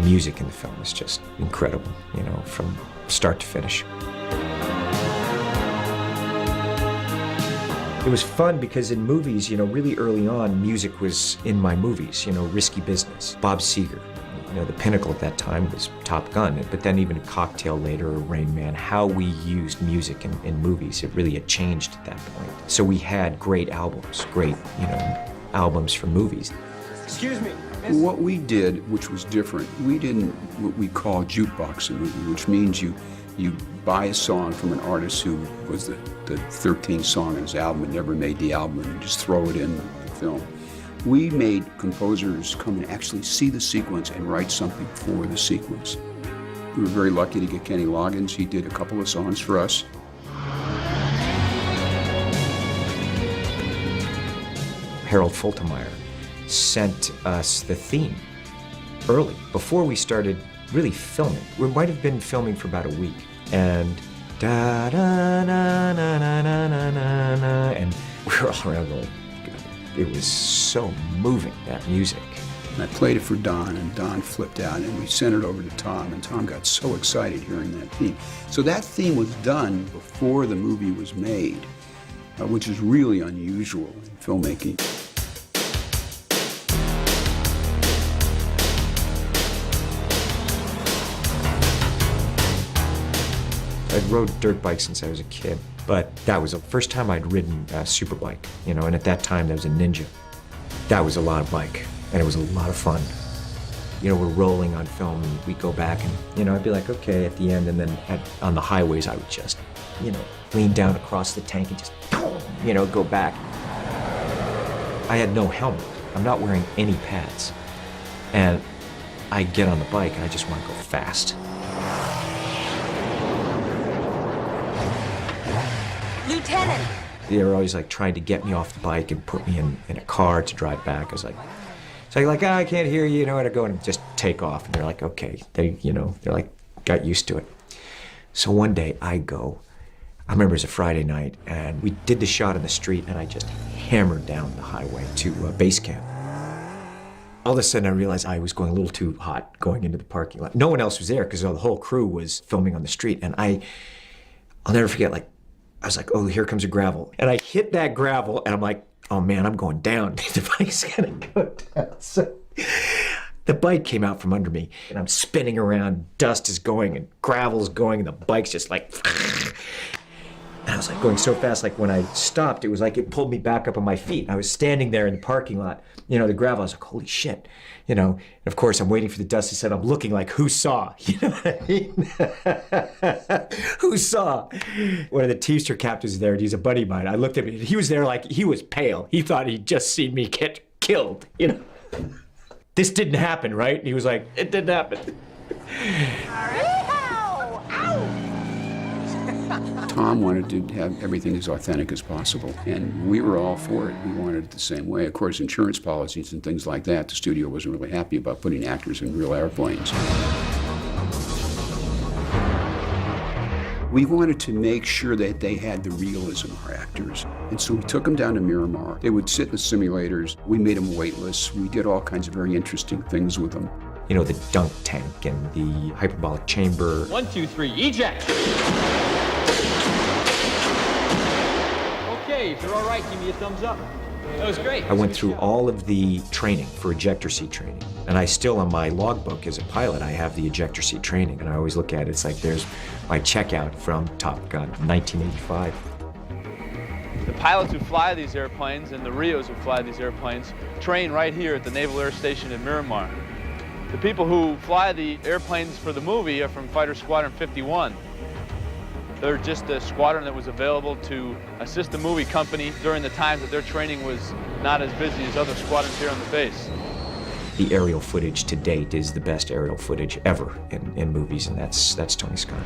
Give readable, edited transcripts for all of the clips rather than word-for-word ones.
music in the film is just incredible, you know, from start to finish. It was fun because in movies, you know, really early on, music was in my movies, you know, Risky Business, Bob Seger. You know, the pinnacle at that time was Top Gun, but then even Cocktail later, or Rain Man, how we used music in movies, it really had changed at that point. So we had great albums, great, you know, albums for movies. Excuse me. What we did, which was different, we didn't what we call jukebox a movie, which means you buy a song from an artist who was the 13th song on his album and never made the album, and you just throw it in the film. We made composers come and actually see the sequence and write something for the sequence. We were very lucky to get Kenny Loggins. He did a couple of songs for us. Harold Faltermeyer sent us the theme early, before we started really filming. We might have been filming for about a week, and da da na na na na na na na, and we were all around going, it was so moving, that music. And I played it for Don, and Don flipped out, and we sent it over to Tom, and Tom got so excited hearing that theme. So that theme was done before the movie was made, which is really unusual in filmmaking. I'd rode dirt bikes since I was a kid, but that was the first time I'd ridden a super bike, you know, and at that time that was a Ninja. That was a lot of bike, and it was a lot of fun. You know, we're rolling on film, and we'd go back, and, you know, I'd be like, okay, at the end, and then on the highways, I would just, you know, lean down across the tank and just, you know, go back. I had no helmet. I'm not wearing any pads. And I get on the bike, and I just want to go fast. Lieutenant! They were always like trying to get me off the bike and put me in a car to drive back. I was like, so like, I can't hear you, you know, and I go and just take off. And they're like, okay, they, you know, they're like, got used to it. So one day I go, I remember it was a Friday night, and we did the shot in the street, and I just hammered down the highway to base camp. All of a sudden I realized I was going a little too hot going into the parking lot. No one else was there because the whole crew was filming on the street, and I'll never forget, like, I was like, oh, here comes a gravel. And I hit that gravel, and I'm like, oh man, I'm going down. The bike's gonna go down. So the bike came out from under me, and I'm spinning around, dust is going, and gravel's going, and the bike's just like, and I was like going so fast, like when I stopped, it was like it pulled me back up on my feet. I was standing there in the parking lot, you know, the gravel, I was like, holy shit, you know, and of course I'm waiting for the dust to set. I'm looking like, who saw? You know what I mean? Who saw? One of the Teamster captains there, he's a buddy of mine. I looked at him, he was there like, he was pale. He thought he'd just seen me get killed, you know? This didn't happen, right? And he was like, it didn't happen. Tom wanted to have everything as authentic as possible, and we were all for it. We wanted it the same way. Of course, insurance policies and things like that, the studio wasn't really happy about putting actors in real airplanes. We wanted to make sure that they had the realism, our actors. And so we took them down to Miramar. They would sit in the simulators. We made them weightless. We did all kinds of very interesting things with them. You know, the dunk tank and the hyperbolic chamber. 1, 2, 3, eject! Okay, if you're all right, give me a thumbs up. That was great. I went through all of the training for ejector seat training. And I still, on my logbook as a pilot, I have the ejector seat training. And I always look at it, it's like there's my checkout from Top Gun, 1985. The pilots who fly these airplanes and the Rios who fly these airplanes train right here at the Naval Air Station in Miramar. The people who fly the airplanes for the movie are from Fighter Squadron 51. They're just a squadron that was available to assist the movie company during the times that their training was not as busy as other squadrons here on the base. The aerial footage to date is the best aerial footage ever in movies, and that's Tony Scott.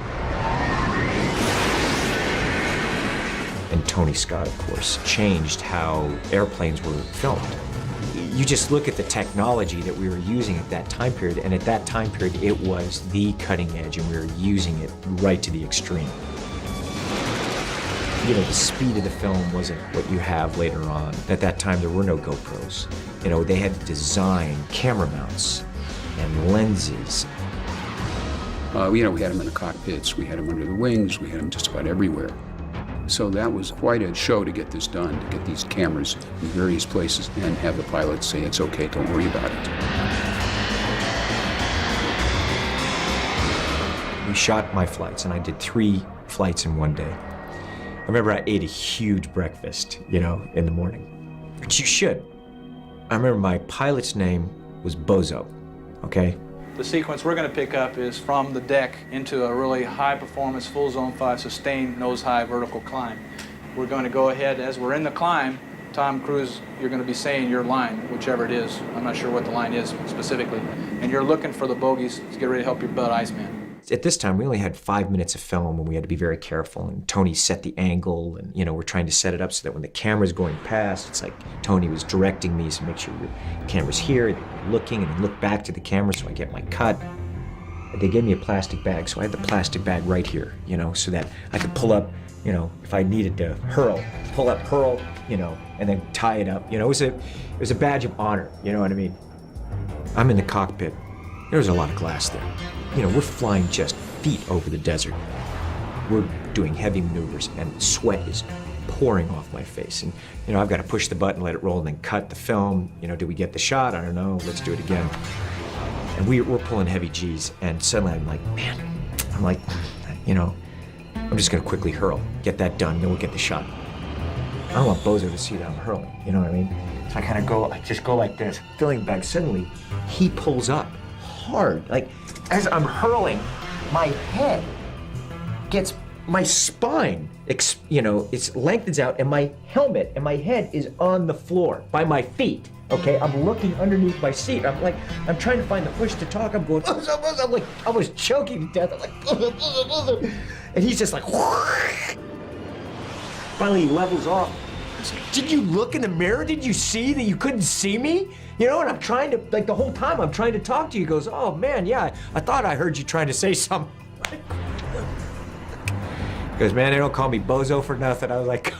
And Tony Scott, of course, changed how airplanes were filmed. You just look at the technology that we were using at that time period, and at that time period, it was the cutting edge, and we were using it right to the extreme. You know, the speed of the film wasn't what you have later on. At that time, there were no GoPros. You know, they had to design camera mounts and lenses. We had them in the cockpits, we had them under the wings, we had them just about everywhere. So that was quite a show to get this done, to get these cameras in various places and have the pilots say, it's okay, don't worry about it. We shot my flights, and I did 3 flights in one day. I remember I ate a huge breakfast, in the morning, which you should. I remember my pilot's name was Bozo, okay? The sequence we're going to pick up is from the deck into a really high-performance, full Zone 5 sustained nose-high vertical climb. We're going to go ahead, as we're in the climb, Tom Cruise, you're going to be saying your line, whichever it is. I'm not sure what the line is specifically. And you're looking for the bogeys to get ready to help your butt Iceman. At this time, we only had 5 minutes of film, and we had to be very careful. And Tony set the angle, and we're trying to set it up so that when the camera's going past, it's like Tony was directing me, so make sure your camera's here, you're looking, and then look back to the camera so I get my cut. They gave me a plastic bag, so I had the plastic bag right here, so that I could pull up, if I needed to hurl, pull up, hurl, and then tie it up. It was a badge of honor, you know what I mean? I'm in the cockpit. There's a lot of glass there. We're flying just feet over the desert. We're doing heavy maneuvers, and sweat is pouring off my face. And, I've got to push the button, let it roll, and then cut the film. Do we get the shot? I don't know. Let's do it again. And we're pulling heavy G's, and suddenly I'm like, man, I'm just going to quickly hurl, get that done, then we'll get the shot. I don't want Bozo to see that I'm hurling, you know what I mean? So I just go like this, filling the bag. Suddenly, he pulls up hard. Like, as I'm hurling, my head gets, my spine, it lengthens out, and my helmet and my head is on the floor by my feet. Okay, I'm looking underneath my seat. I'm trying to find the push to talk. I'm going, I'm like, I was choking to death. I'm like, and he's just like, finally he levels off. Did you look in the mirror? Did you see that you couldn't see me? And I'm trying to, the whole time I'm trying to talk to you. He goes, oh man, yeah, I thought I heard you trying to say something. He goes, man, they don't call me Bozo for nothing. I was like,